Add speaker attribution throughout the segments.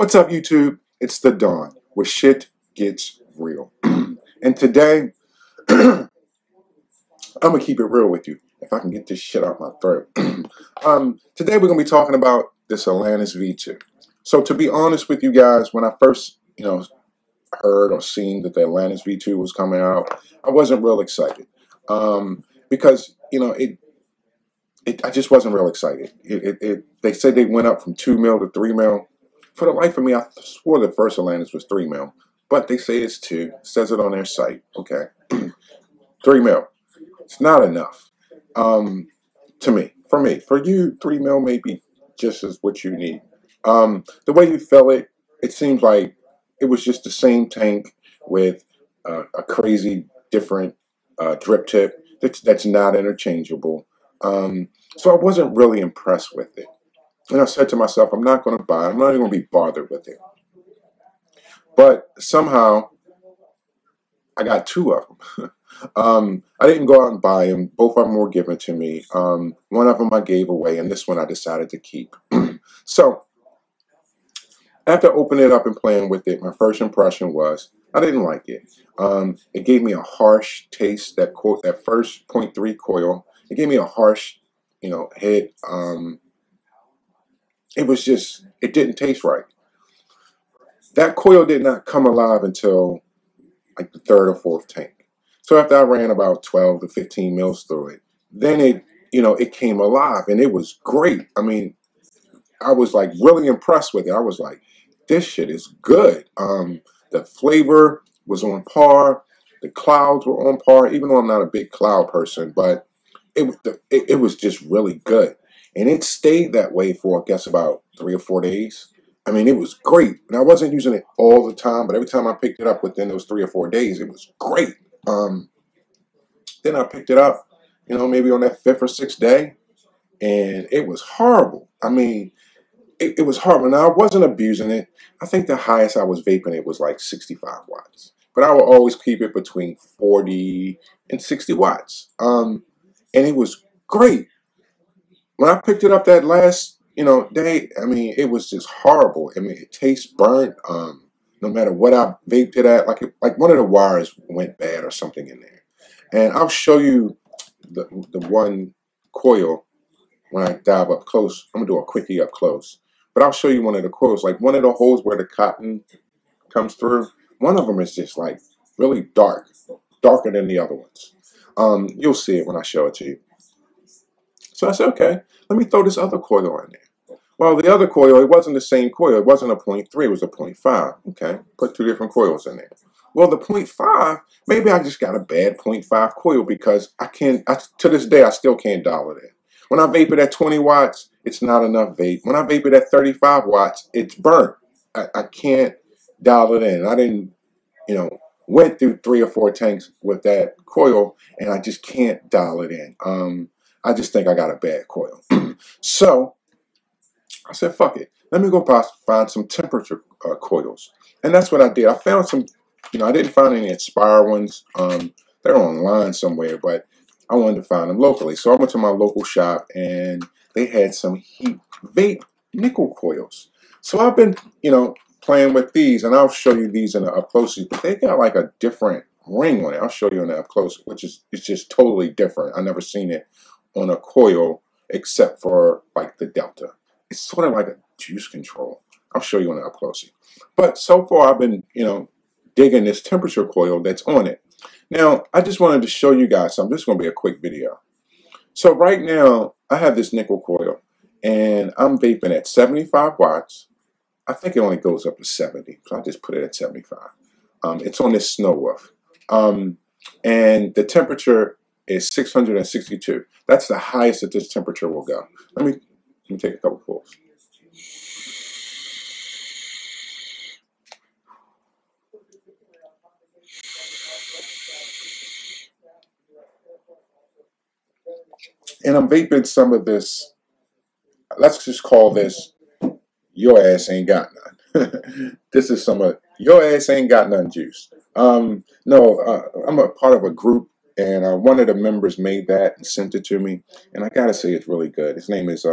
Speaker 1: What's up, YouTube? It's the Dawn, where shit gets real. And today, I'm gonna keep it real with you. If I can get this shit out my throat. Today we're gonna be talking about this Atlantis V2. So to be honest with you guys, when I first, heard or seen that the Atlantis V2 was coming out, I wasn't real excited. Because I just wasn't real excited. They said they went up from 2 mil to 3 mil. For the life of me, I swore the first Atlantis was 3 mil, but they say it's 2. It says it on their site. Okay, 3 mil. It's not enough. To me, for you, 3 mil may be just as what you need. The way you feel it, it seems like it was just the same tank with a crazy different drip tip that's not interchangeable. So I wasn't really impressed with it. And I said to myself, I'm not going to buy it. I'm not even going to be bothered with it. But somehow, I got 2 of them. I didn't go out and buy them. Both of them were given to me. One of them I gave away, and this one I decided to keep. So, after opening it up and playing with it, my first impression was I didn't like it. It gave me a harsh taste. That first 0.3 coil, it gave me a harsh, hit. It was just, it didn't taste right. That coil did not come alive until like the 3rd or 4th tank. So after I ran about 12 to 15 mils through it, then it came alive and it was great. I mean, I was like really impressed with it. I was like, this shit is good. The flavor was on par. The clouds were on par, even though I'm not a big cloud person, but it was just really good. And it stayed that way for, I guess, about 3 or 4 days. I mean, it was great. And I wasn't using it all the time, but every time I picked it up within those 3 or 4 days, it was great. Then I picked it up, maybe on that 5th or 6th day, and it was horrible. I mean, it was horrible. Now, I wasn't abusing it. I think the highest I was vaping it was like 65 watts. But I would always keep it between 40 and 60 watts. And it was great. When I picked it up that last, day, I mean, it was just horrible. I mean, it tastes burnt. No matter what I vaped it at, like one of the wires went bad or something in there. And I'll show you the one coil when I dive up close. I'm gonna do a quickie up close, but I'll show you one of the coils. Like one of the holes where the cotton comes through. One of them is just like really dark, darker than the other ones. You'll see it when I show it to you. So I said, okay, let me throw this other coil in there. Well, the other coil, it wasn't the same coil. It wasn't a 0.3, it was a 0.5. Okay, put 2 different coils in there. Well, the 0.5, maybe I just got a bad 0.5 coil because to this day, I still can't dial it in. When I vape it at 20 watts, it's not enough vape. When I vape it at 35 watts, it's burnt. I can't dial it in. I didn't, went through 3 or 4 tanks with that coil, and I just can't dial it in. I just think I got a bad coil. So I said, fuck it. Let me go find some temperature coils. And that's what I did. I found some, I didn't find any Aspire ones. They're online somewhere, but I wanted to find them locally. So I went to my local shop, and they had some heat vape nickel coils. So I've been, playing with these, and I'll show you these in the up close. But they got like a different ring on it. I'll show you in the up close, which is it's just totally different. I've never seen it on a coil except for like the Delta. It's sort of like a juice control. I'll show you on the up close. But so far I've been, digging this temperature coil that's on it. Now, I just wanted to show you guys something. This is going to be a quick video. So right now, I have this nickel coil, and I'm vaping at 75 watts. I think it only goes up to 70, so I just put it at 75. It's on this Snow Wolf. And the temperature is 662. That's the highest that this temperature will go. Let me take a couple pulls. And I'm vaping some of this, let's just call this, your ass ain't got none. This is some of, your ass ain't got none juice. No, I'm a part of a group, and one of the members made that and sent it to me. And I gotta say it's really good. His name is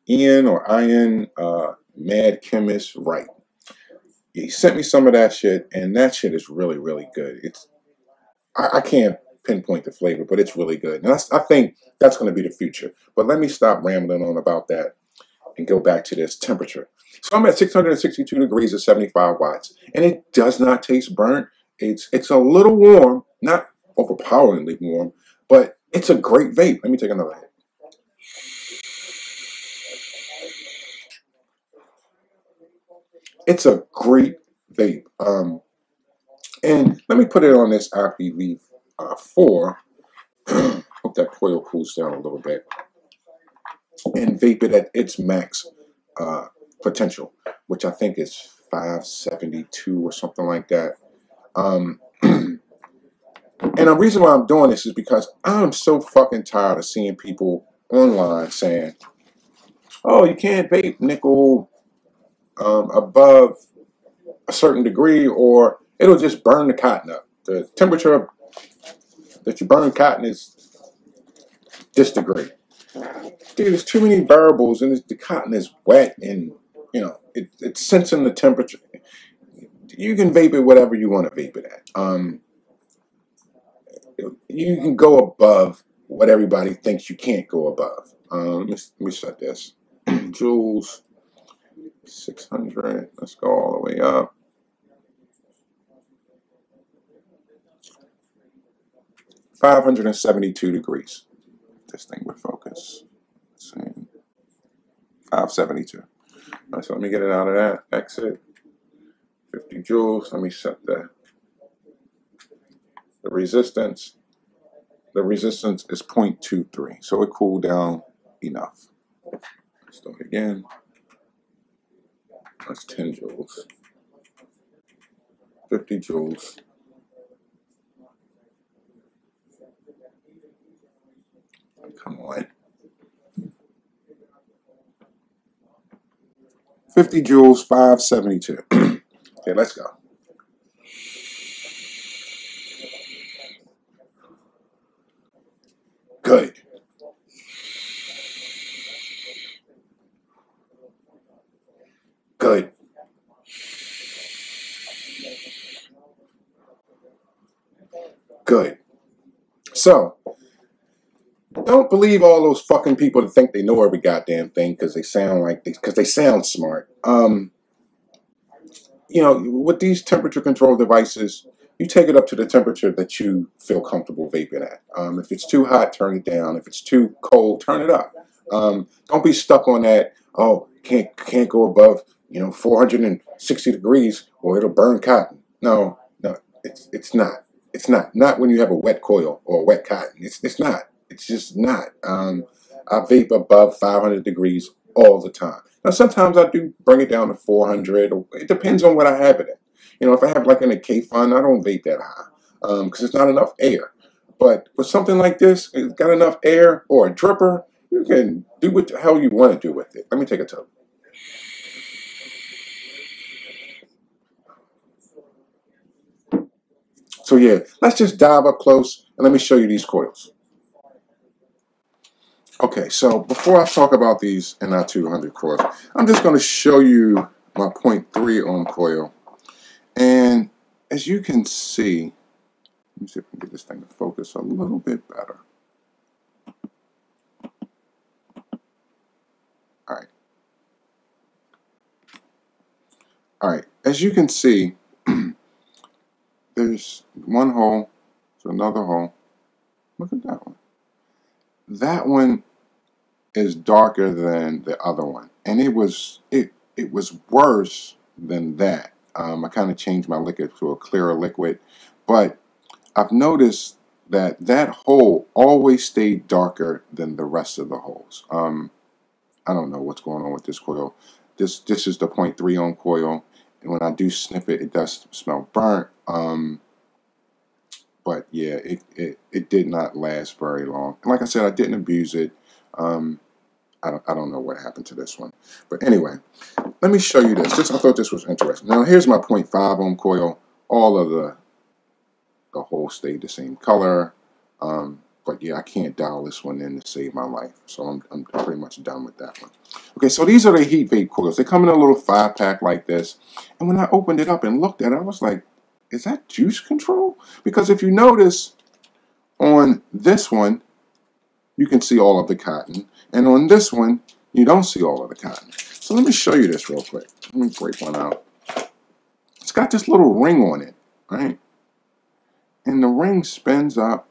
Speaker 1: Ian. Mad Chemist Right. He sent me some of that shit, and that shit is really, really good. I can't pinpoint the flavor, but it's really good. And I think that's going to be the future. But let me stop rambling on about that and go back to this temperature. So I'm at 662 degrees at 75 watts, and it does not taste burnt. It's a little warm, not overpoweringly warm, but it's a great vape. Let me take another hit. It's a great vape. And let me put it on this IPv4. Hope that coil cools down a little bit, and vape it at its max potential, which I think is 572 or something like that. And the reason why I'm doing this is because I'm so fucking tired of seeing people online saying, "Oh, you can't vape nickel above a certain degree, or it'll just burn the cotton up. The temperature that you burn cotton is this degree." Dude, there's too many variables, and the cotton is wet, and it's sensing the temperature. You can vape it whatever you want to vape it at. You can go above what everybody thinks you can't go above. Let me set this. Joules, 600. Let's go all the way up. 572 degrees. This thing would focus. Let's see. 572. All right, so let me get it out of that. Exit. 50 joules. Let me set the resistance. The resistance is 0.23, so it cooled down enough. Let's do it again. That's 10 joules. 50 joules. Come on. 50 joules, 572. Okay, let's go. Good. Good. Good. So, don't believe all those fucking people that think they know every goddamn thing because they sound smart. With these temperature control devices, you take it up to the temperature that you feel comfortable vaping at. If it's too hot, turn it down. If it's too cold, turn it up. Don't be stuck on that. Oh, can't go above 460 degrees or it'll burn cotton. No, it's not. It's not when you have a wet coil or a wet cotton. It's not. It's just not. I vape above 500 degrees all the time. Now, sometimes I do bring it down to 400. It depends on what I have it in. If I have like an K fun, I don't vape that high because it's not enough air. But with something like this, it's got enough air or a dripper, you can do what the hell you want to do with it. Let me take a toke. So yeah, let's just dive up close and let me show you these coils. Okay, so before I talk about these NI200 coils, I'm just going to show you my 0.3 ohm coil. And as you can see, let me see if I can get this thing to focus a little bit better. All right. All right, as you can see, there's one hole, there's another hole. Look at that one. That one is darker than the other one, and it was worse than that. I kind of changed my liquid to a clearer liquid, but I've noticed that hole always stayed darker than the rest of the holes. I don't know what's going on with this coil. This is the 0.3 ohm coil, and when I do sniff it, it does smell burnt. But yeah, it did not last very long. And like I said, I didn't abuse it. I don't know what happened to this one. But anyway, let me show you this. I thought this was interesting. Now here's my 0.5 ohm coil. All of the holes stayed the same color. But yeah, I can't dial this one in to save my life. So I'm pretty much done with that one. Okay, so these are the heat vape coils. They come in a little 5-pack like this. And when I opened it up and looked at it, I was like, is that juice control? Because if you notice, on this one, you can see all of the cotton. And on this one, you don't see all of the cotton. So let me show you this real quick. Let me break one out. It's got this little ring on it, right? And the ring spins up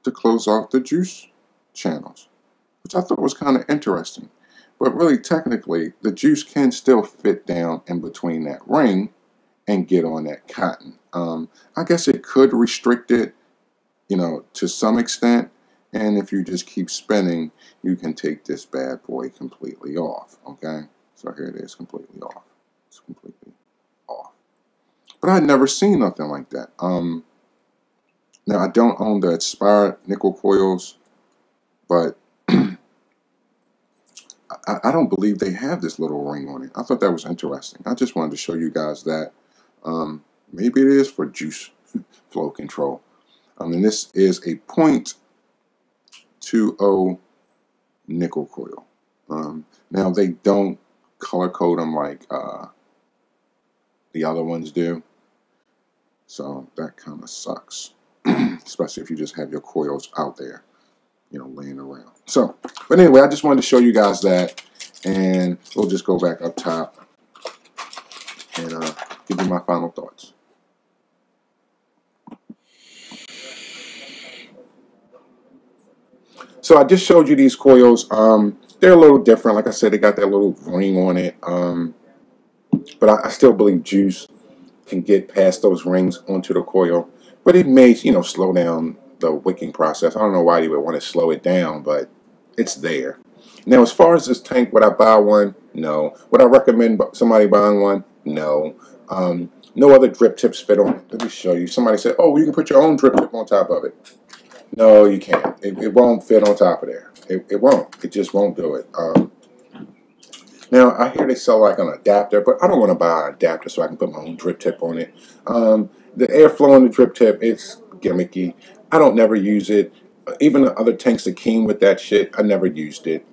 Speaker 1: to close off the juice channels, which I thought was kind of interesting. But really, technically, the juice can still fit down in between that ring and get on that cotton. I guess it could restrict it, you know, to some extent. And if you just keep spinning, you can take this bad boy completely off, okay? So here it is, completely off. It's completely off. But I had never seen nothing like that. Now, I don't own the expired nickel coils, but I don't believe they have this little ring on it. I thought that was interesting. I just wanted to show you guys that. Maybe it is for juice flow control. And this is a 0.20 nickel coil. Now, they don't color code them like the other ones do. So that kind of sucks. Especially if you just have your coils out there, you know, laying around. So, but anyway, I just wanted to show you guys that, and we'll just go back up top and give you my final thoughts. So I just showed you these coils. They're a little different. Like I said, they got that little ring on it. But I still believe juice can get past those rings onto the coil. But it may, you know, slow down the wicking process. I don't know why you would want to slow it down, but it's there. Now, as far as this tank, would I buy one? No. Would I recommend somebody buying one? No. No other drip tips fit on it. Let me show you. Somebody said, oh, you can put your own drip tip on top of it. No, you can't. It won't fit on top of there. It won't. It just won't do it. Now, I hear they sell like an adapter, but I don't want to buy an adapter so I can put my own drip tip on it. The airflow on the drip tip, it's gimmicky. I don't never use it. Even the other tanks that came with that shit, I never used it.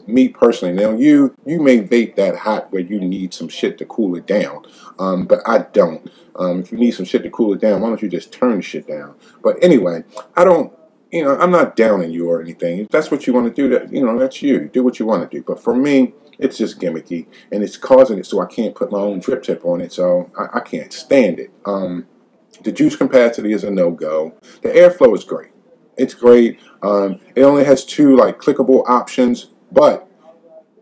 Speaker 1: Me personally, now you may vape that hot where you need some shit to cool it down, but I don't. If you need some shit to cool it down, why don't you just turn the shit down? But anyway, I don't, you know, I'm not downing you or anything. If that's what you want to do, that, you know, that's you. Do what you want to do. But for me, it's just gimmicky, and it's causing it so I can't put my own drip tip on it, so I can't stand it. The juice capacity is a no-go. The airflow is great. It's great. It only has 2 like clickable options, but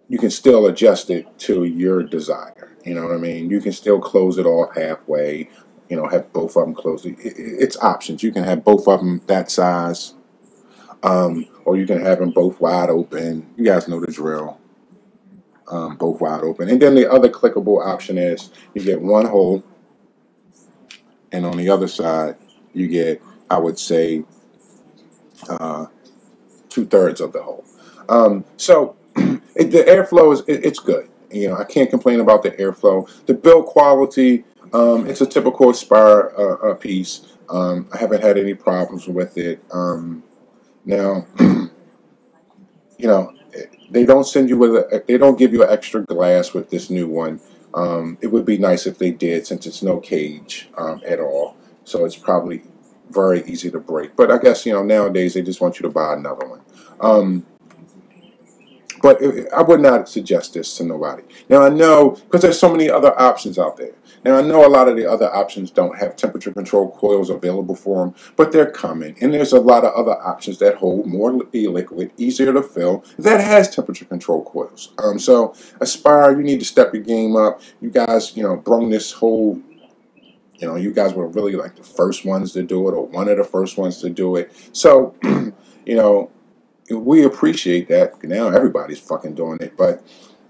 Speaker 1: you can still adjust it to your desire. You know what I mean? You can still close it off halfway. You know, have both of them closed. It's options. You can have both of them that size, or you can have them both wide open. You guys know the drill. Both wide open. And then the other clickable option is you get one hole, and on the other side you get, I would say, 2/3 of the hole. So the airflow is it's good. You know, I can't complain about the airflow. The build quality, it's a typical Aspire piece. I haven't had any problems with it. Now, you know, they don't send you they don't give you an extra glass with this new one. It would be nice if they did, since it's no cage at all. So it's probably very easy to break. But I guess, you know, nowadays they just want you to buy another one. But I would not suggest this to nobody. Now, I know, because there's so many other options out there. Now, I know a lot of the other options don't have temperature control coils available for them, but they're coming. And there's a lot of other options that hold more e-liquid, easier to fill, that has temperature control coils. So, Aspire, you need to step your game up. You guys, you know, brung this whole, you know, you guys were really like the first ones to do it, or one of the first ones to do it. So, you know, we appreciate that. Now everybody's fucking doing it, but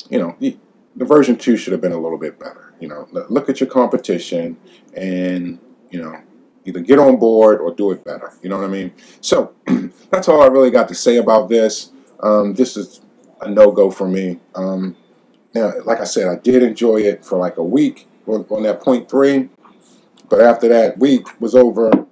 Speaker 1: you know, the version 2 should have been a little bit better. You know, look at your competition and, you know, either get on board or do it better. You know what I mean? So that's all I really got to say about this. This is a no-go for me. Now, like I said, I did enjoy it for like a week on that 0.3, but after that week was over,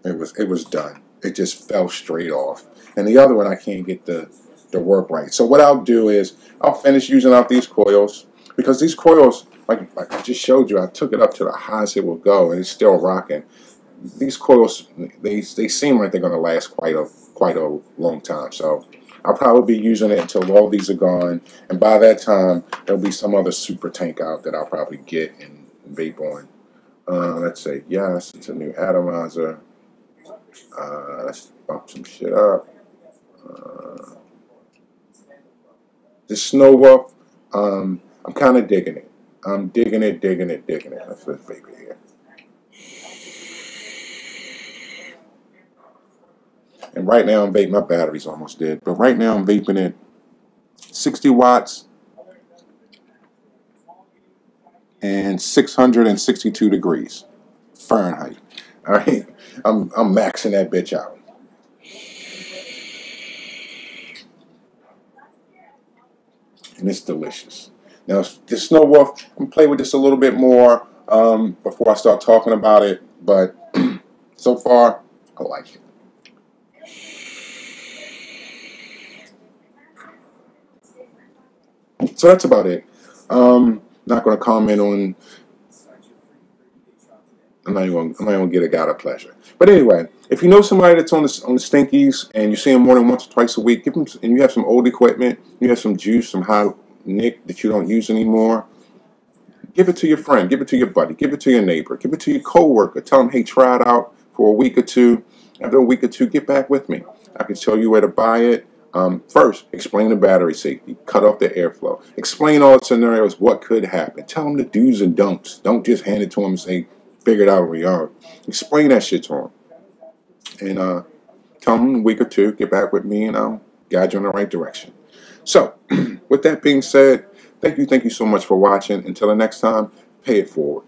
Speaker 1: it was done. it just fell straight off. And the other one, I can't get the work right. So what I'll do is I'll finish using out these coils, because these coils, like I just showed you, I took it up to the highest it will go, and it's still rocking. These coils, they seem like they're going to last quite a long time. So I'll probably be using it until all these are gone, and by that time there'll be some other super tank out that I'll probably get and vape on. Let's say yes, it's a new atomizer. Let's bump some shit up. The Snow Wolf, I'm kind of digging it. I'm digging it. Let's vape it here. And right now I'm vaping, my battery's almost dead, but right now I'm vaping it 60 watts and 662 degrees Fahrenheit. All right, I'm maxing that bitch out. And it's delicious. Now, the Snow Wolf, I'm gonna play with this a little bit more before I start talking about it, but so far, I like it. So that's about it. Not going to comment on. I'm not even gonna get a God of pleasure. But anyway, if you know somebody that's on the stinkies and you see them more than once or twice a week, give them. And you have some old equipment, you have some juice, some high nick that you don't use anymore. Give it to your friend, give it to your buddy, give it to your neighbor, give it to your coworker. Tell them, hey, try it out for a week or two. After a week or two, get back with me. I can tell you where to buy it. First, explain the battery safety. Cut off the airflow. Explain all the scenarios, what could happen. Tell them the do's and don'ts. Don't just hand it to them and say, figure it out where you are. Explain that shit to them. And tell them in a week or two, get back with me, and I'll guide you in the right direction. So, with that being said, thank you so much for watching. Until the next time, pay it forward.